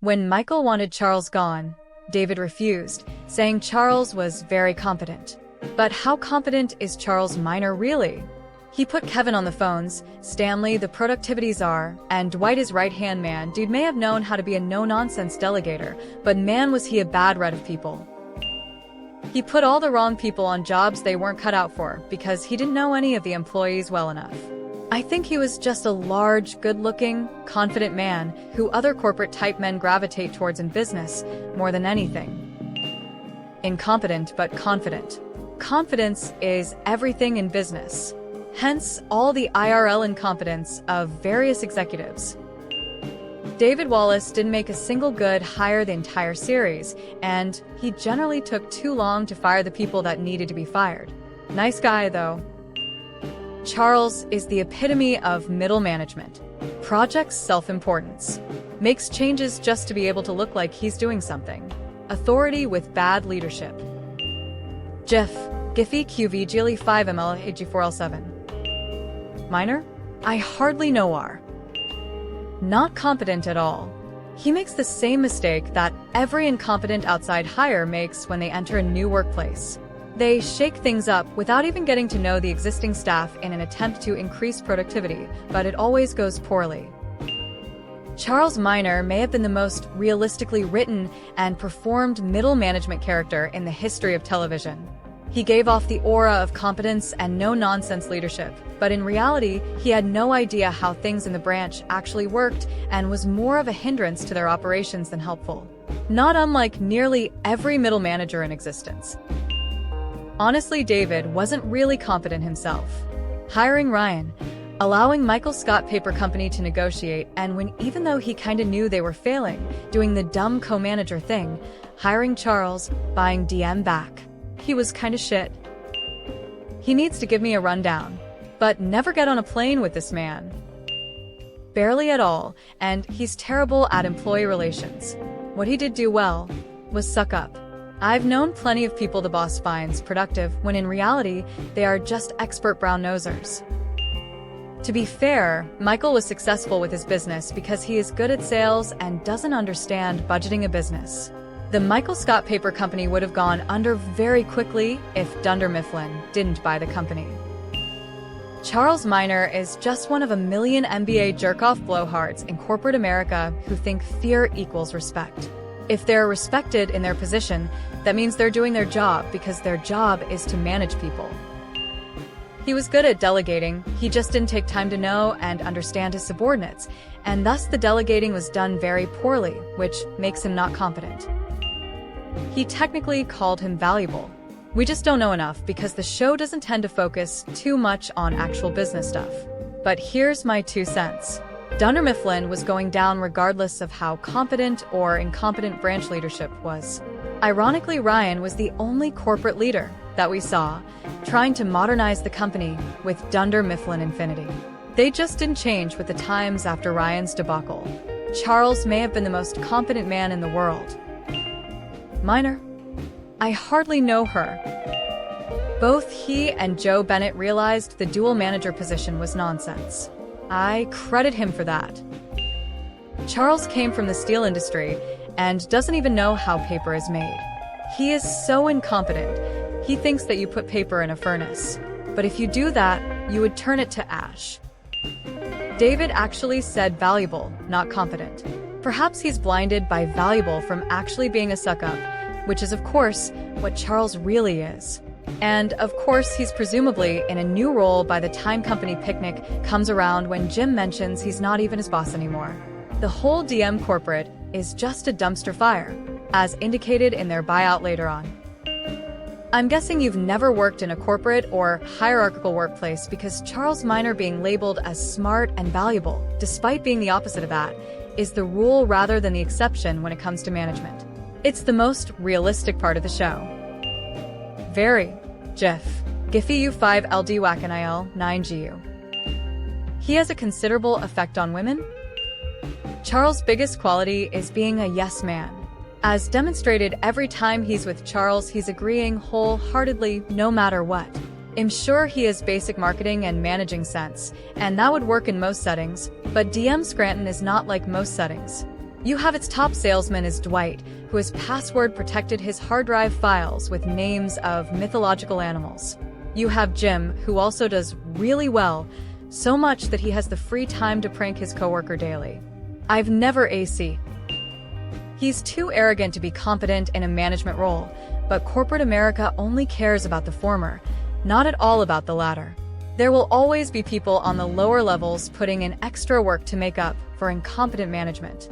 When Michael wanted Charles gone, David refused, saying Charles was very competent. But how competent is Charles Minor really? He put Kevin on the phones, Stanley the productivity czar, and Dwight his right-hand man. Dude may have known how to be a no-nonsense delegator, but man was he a bad red of people. He put all the wrong people on jobs they weren't cut out for because he didn't know any of the employees well enough. I think he was just a large, good-looking, confident man who other corporate-type men gravitate towards in business more than anything. Incompetent but confident. Confidence is everything in business. Hence, all the IRL incompetence of various executives. David Wallace didn't make a single good hire the entire series, and he generally took too long to fire the people that needed to be fired. Nice guy, though. Charles is the epitome of middle management. Projects self-importance. Makes changes just to be able to look like he's doing something. Authority with bad leadership. Jiff, Giphy QV Geely 5ML AG4L7. Minor? I hardly know R. Not competent at all. He makes the same mistake that every incompetent outside hire makes when they enter a new workplace. They shake things up without even getting to know the existing staff in an attempt to increase productivity, but it always goes poorly. Charles Minor may have been the most realistically written and performed middle management character in the history of television. He gave off the aura of competence and no-nonsense leadership, but in reality, he had no idea how things in the branch actually worked and was more of a hindrance to their operations than helpful. Not unlike nearly every middle manager in existence. Honestly, David wasn't really competent himself. Hiring Ryan, allowing Michael Scott Paper Company to negotiate, and when even though he kinda knew they were failing, doing the dumb co-manager thing, hiring Charles, buying DM back. He was kinda shit. He needs to give me a rundown. But never get on a plane with this man. Barely at all, and he's terrible at employee relations. What he did do well was suck up. I've known plenty of people the boss finds productive when in reality, they are just expert brown-nosers. To be fair, Michael was successful with his business because he is good at sales and doesn't understand budgeting a business. The Michael Scott Paper Company would have gone under very quickly if Dunder Mifflin didn't buy the company. Charles Minor is just one of a million MBA jerk-off blowhards in corporate America who think fear equals respect. If they're respected in their position, that means they're doing their job because their job is to manage people. He was good at delegating, he just didn't take time to know and understand his subordinates, and thus the delegating was done very poorly, which makes him not competent. He technically called him valuable. We just don't know enough because the show doesn't tend to focus too much on actual business stuff. But here's my 2 cents. Dunder Mifflin was going down regardless of how competent or incompetent branch leadership was. Ironically, Ryan was the only corporate leader that we saw trying to modernize the company with Dunder Mifflin Infinity. They just didn't change with the times after Ryan's debacle. Charles may have been the most competent man in the world. Minor? I hardly know her. Both he and Joe Bennett realized the dual manager position was nonsense. I credit him for that. Charles came from the steel industry and doesn't even know how paper is made. He is so incompetent. He thinks that you put paper in a furnace. But if you do that, you would turn it to ash. David actually said valuable, not competent. Perhaps he's blinded by valuable from actually being a suck-up, which is of course what Charles really is. And of course he's presumably in a new role by the time company picnic comes around when Jim mentions he's not even his boss anymore. The whole DM corporate is just a dumpster fire, as indicated in their buyout later on. I'm guessing you've never worked in a corporate or hierarchical workplace because Charles Minor being labeled as smart and valuable, despite being the opposite of that, is the rule rather than the exception when it comes to management. It's the most realistic part of the show. Very. Jeff. Giphy U5LD WACNIL 9GU. He has a considerable effect on women? Charles' biggest quality is being a yes man. As demonstrated every time he's with Charles, he's agreeing wholeheartedly no matter what. I'm sure he has basic marketing and managing sense, and that would work in most settings, but DM Scranton is not like most settings. You have its top salesman is Dwight, who has password protected his hard drive files with names of mythological animals. You have Jim, who also does really well, so much that he has the free time to prank his coworker daily. I've never AC. He's too arrogant to be competent in a management role, but corporate America only cares about the former, not at all about the latter. There will always be people on the lower levels putting in extra work to make up for incompetent management.